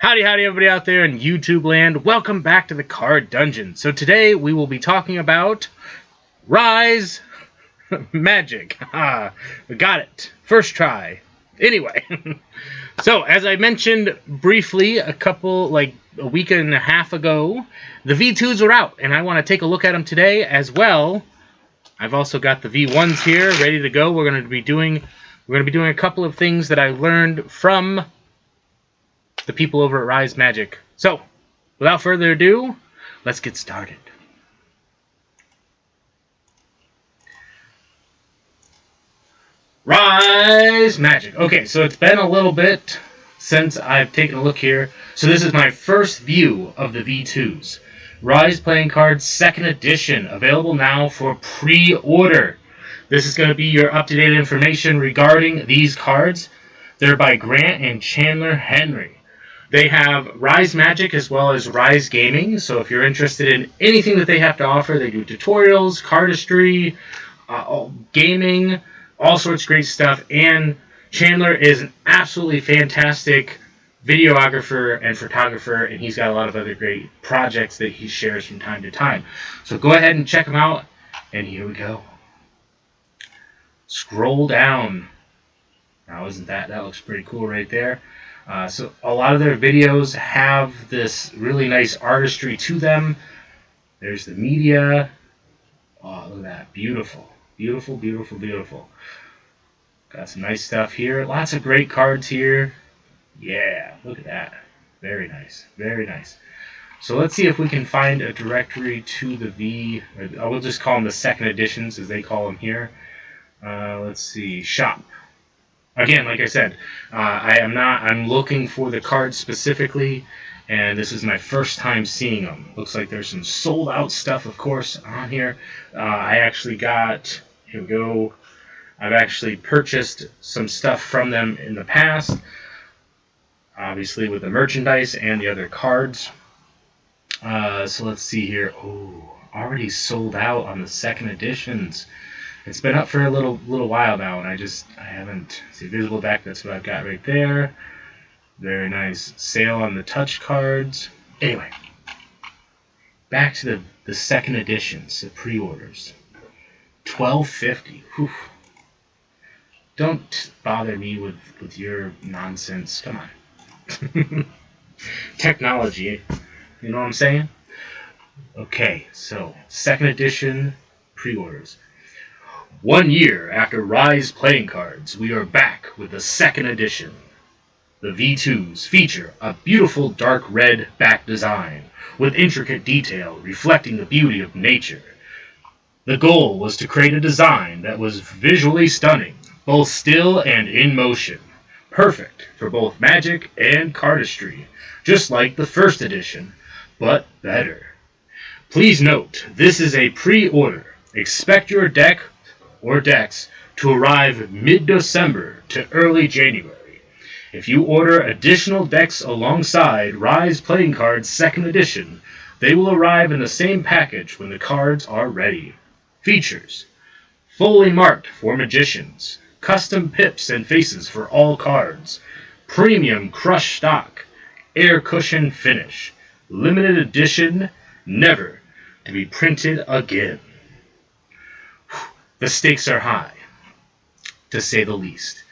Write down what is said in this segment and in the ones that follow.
Howdy, howdy, everybody out there in YouTube land. Welcome back to the Card Dungeon. So today we will be talking about Rise Magic. We got it. First try. Anyway, so as I mentioned briefly a week and a half ago, the V2s are out, and I want to take a look at them today as well. I've also got the V1s here ready to go. We're going to be doing a couple of things that I learned from the people over at Rise Magic. So, without further ado, let's get started. Rise Magic. Okay, so it's been a little bit since I've taken a look here. So this is my first view of the V2s. Rise Playing Cards 2nd Edition, available now for pre-order. This is going to be your up-to-date information regarding these cards. They're by Grant and Chandler Henry. They have Rise Magic as well as Rise Gaming, so if you're interested in anything that they have to offer, they do tutorials, cardistry, gaming, all sorts of great stuff. And Chandler is an absolutely fantastic videographer and photographer, and he's got a lot of other great projects that he shares from time to time. So go ahead and check him out, and here we go. Scroll down. Now, that looks pretty cool right there. So a lot of their videos have this really nice artistry to them. There's the media. Oh, look at that. Beautiful. Beautiful, beautiful, beautiful. Got some nice stuff here. Lots of great cards here. Yeah, look at that. Very nice. Very nice. So let's see if we can find a directory to the V. I will just call them the 2nd editions, as they call them here. Let's see. Shop. Again, like I said, I'm looking for the cards specifically, and this is my first time seeing them. Looks like there's some sold out stuff, of course, on here. Here we go, I've actually purchased some stuff from them in the past, obviously with the merchandise and the other cards. So let's see here. Oh, already sold out on the 2nd editions. It's been up for a little while now, and I haven't. See, visible deck, that's what I've got right there. Very nice sale on the touch cards. Anyway, back to the 2nd editions, the pre-orders. $12.50. Whew. Don't bother me with your nonsense. Come on. Technology, you know what I'm saying? Okay, so 2nd edition pre-orders. 1 year after Rise Playing Cards, we are back with the 2nd edition. The V2s feature a beautiful dark red back design with intricate detail reflecting the beauty of nature. The goal was to create a design that was visually stunning, both still and in motion, perfect for both magic and cardistry, just like the 1st edition, but better. Please note, this is a pre-order. Expect your deck or decks to arrive mid-December to early January. If you order additional decks alongside Rise Playing Cards 2nd Edition, they will arrive in the same package when the cards are ready. Features: fully marked for magicians, custom pips and faces for all cards, premium crush stock, air cushion finish, limited edition, never to be printed again. The stakes are high, to say the least.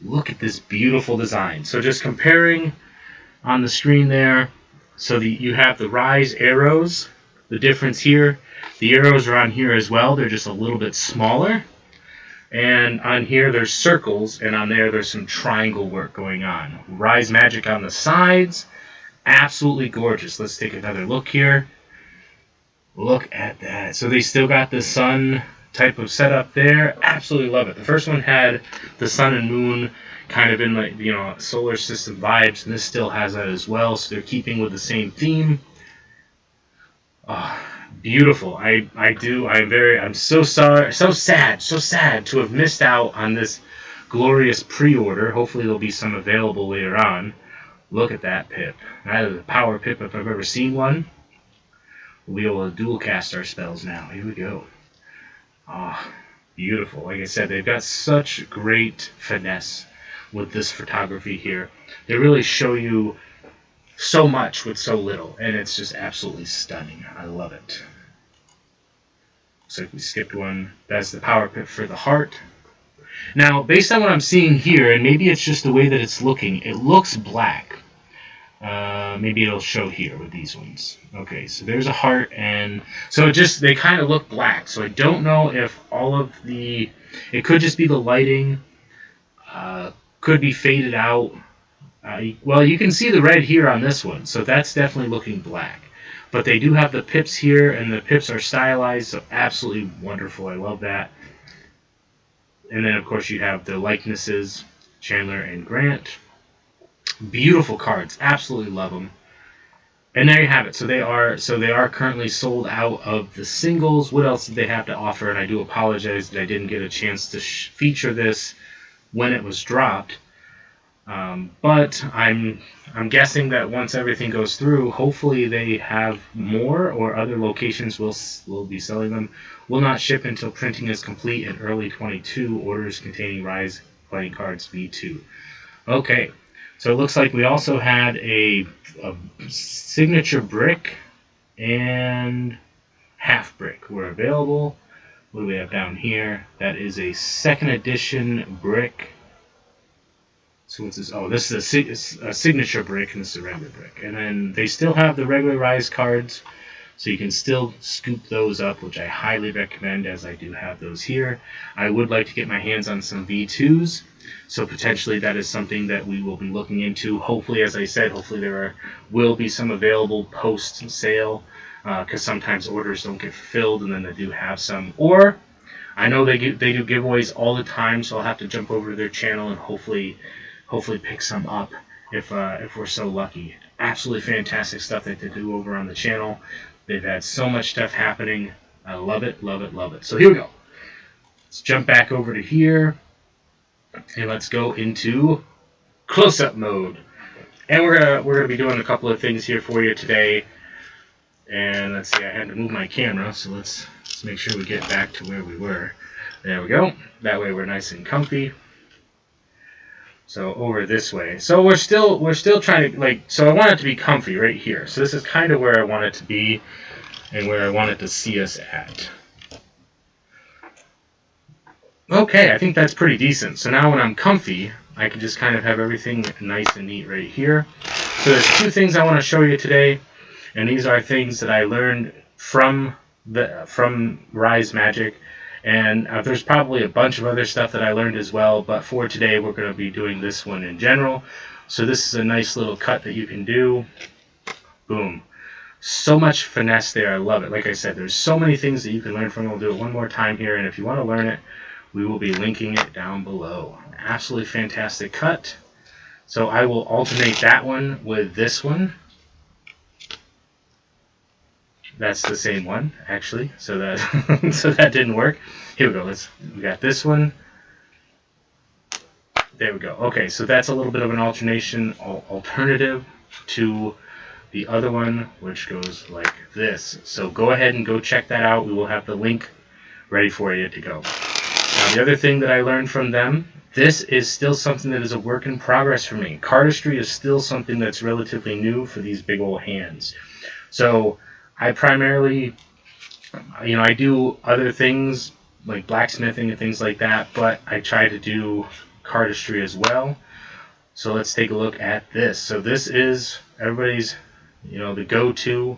Look at this beautiful design. So just comparing on the screen there, so you have the Rise arrows. The difference here, the arrows are on here as well. They're just a little bit smaller. And on here there's circles, and on there's some triangle work going on. Rise Magic on the sides. Absolutely gorgeous. Let's take another look here. Look at that. So they still got the sun type of setup there. Absolutely love it. The first one had the sun and moon kind of in like, solar system vibes, and this still has that as well, so they're keeping with the same theme. Beautiful. I'm so sad to have missed out on this glorious pre-order. Hopefully there'll be some available later on. Look at that pip. That is a power pip if I've ever seen one. We'll be able to dual cast our spells now. Here we go. Beautiful. Like I said, they've got such great finesse with this photography here. They really show you so much with so little, and it's just absolutely stunning. I love it. Looks like we skipped one. That's the power pip for the heart. Now, based on what I'm seeing here, and maybe it's just the way that it's looking, it looks black. Maybe it'll show here with these ones. Okay, so there's a heart, and so they kind of look black. So I don't know if all of it could just be the lighting, could be faded out. Well, you can see the red here on this one, so that's definitely looking black. But they do have the pips here, and the pips are stylized, so absolutely wonderful. I love that. And then, of course, you have the likenesses, Chandler and Grant. Beautiful cards. Absolutely love them. And there you have it. So they are currently sold out of the singles. What else did they have to offer? And I do apologize that I didn't get a chance to feature this when it was dropped. But I'm guessing that once everything goes through, hopefully they have more, or other locations will be selling them. Will not ship until printing is complete in early 22. Orders containing Rise playing cards V2. Okay, so it looks like we also had a signature brick and half brick were available. What do we have down here? That is a second edition brick. So what's this? Oh, this is a signature brick, and this is a regular brick. And then they still have the regularized cards, so you can still scoop those up, which I highly recommend, as I do have those here. I would like to get my hands on some V2s, so potentially that is something that we will be looking into. Hopefully, as I said, hopefully there will be some available post-sale, because sometimes orders don't get fulfilled, and then they do have some. Or, I know they do giveaways all the time, so I'll have to jump over to their channel and hopefully pick some up if we're so lucky. Absolutely fantastic stuff that they do over on the channel. They've had so much stuff happening. I love it, love it, love it. So here we go. Let's jump back over to here, and let's go into close-up mode. And we're gonna be doing a couple of things here for you today. And let's see, I had to move my camera, so let's make sure we get back to where we were. There we go. That way we're nice and comfy. So over this way. So we're still trying to, so I want it to be comfy right here. So this is kind of where I want it to be and where I want it to see us at. Okay, I think that's pretty decent. So now when I'm comfy, I can just kind of have everything nice and neat right here. So there's two things I want to show you today, and these are things that I learned from Rise Magic. And there's probably a bunch of other stuff that I learned as well, but for today we're going to be doing this one in general. So this is a nice little cut that you can do. Boom. So much finesse there. I love it. Like I said, there's so many things that you can learn from. We'll do it one more time here, and if you want to learn it, we will be linking it down below. Absolutely fantastic cut. So I will alternate that one with this one. That's the same one, actually, so that so that didn't work. Here we go. We got this one. There we go. Okay, so that's a little bit of an alternative to the other one, which goes like this. So go ahead and go check that out. We will have the link ready for you to go. Now, the other thing that I learned from them, this is still something that is a work in progress for me. Cardistry is still something that's relatively new for these big old hands. So I primarily, I do other things like blacksmithing and things like that, but I try to do cardistry as well. So let's take a look at this. So this is everybody's, the go-to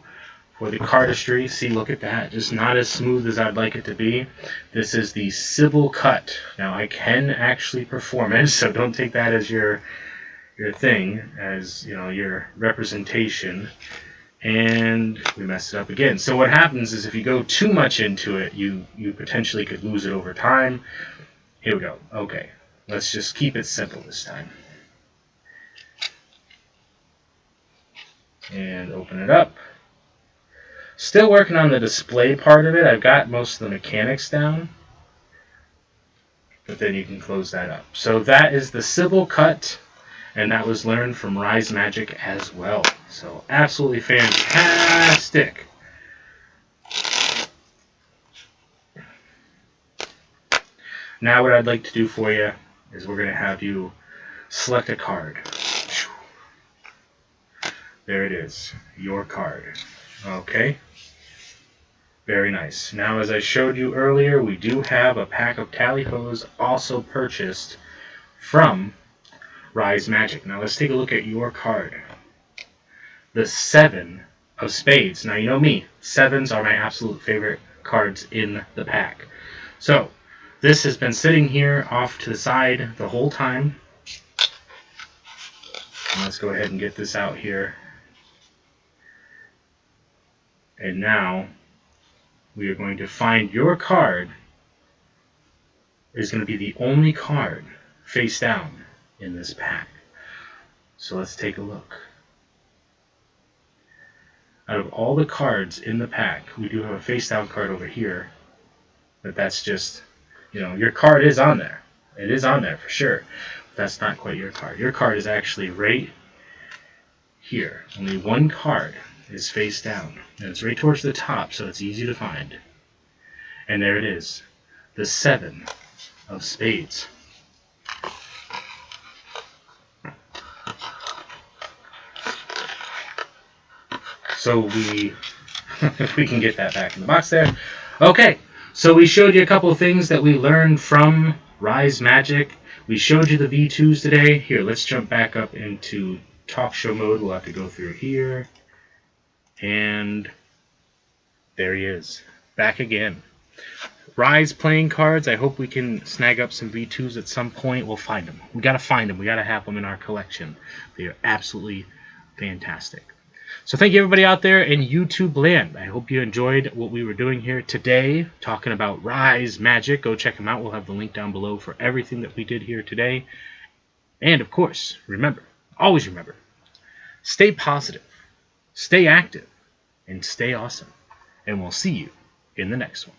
for the cardistry. See, look at that. Just not as smooth as I'd like it to be. This is the Sybil cut. Now I can actually perform it, so don't take that as your thing, as your representation. And we messed it up again. So what happens is if you go too much into it, you potentially could lose it over time. Here we go. Okay, let's just keep it simple this time. And open it up. Still working on the display part of it. I've got most of the mechanics down. But then you can close that up. So that is the Sybil cut. And that was learned from Rise Magic as well. So absolutely fantastic. Now what I'd like to do for you is we're going to have you select a card. There it is. Your card. Okay. Very nice. Now, as I showed you earlier, we do have a pack of tally-hos also purchased from Rise Magic. Now, let's take a look at your card. The 7 of Spades. Now, you know me. 7s are my absolute favorite cards in the pack. So, this has been sitting here off to the side the whole time. And let's go ahead and get this out here. And now we are going to find your card is going to be the only card face down in this pack. So let's take a look. Out of all the cards in the pack, we do have a face down card over here. But that's just, your card is on there. It is on there for sure. But that's not quite your card. Your card is actually right here. Only one card is face down. And it's right towards the top, so it's easy to find. And there it is. The 7 of Spades. So if we can get that back in the box there. Okay, so we showed you a couple of things that we learned from Rise Magic. We showed you the V2s today. Here, let's jump back up into talk show mode. We'll have to go through here. And there he is. Back again. Rise playing cards. I hope we can snag up some V2s at some point. We'll find them. We got to find them. We got to have them in our collection. They are absolutely fantastic. So thank you everybody out there in YouTube land. I hope you enjoyed what we were doing here today, talking about Rise Magic. Go check them out. We'll have the link down below for everything that we did here today. And of course, remember, always remember, stay positive, stay active, and stay awesome. And we'll see you in the next one.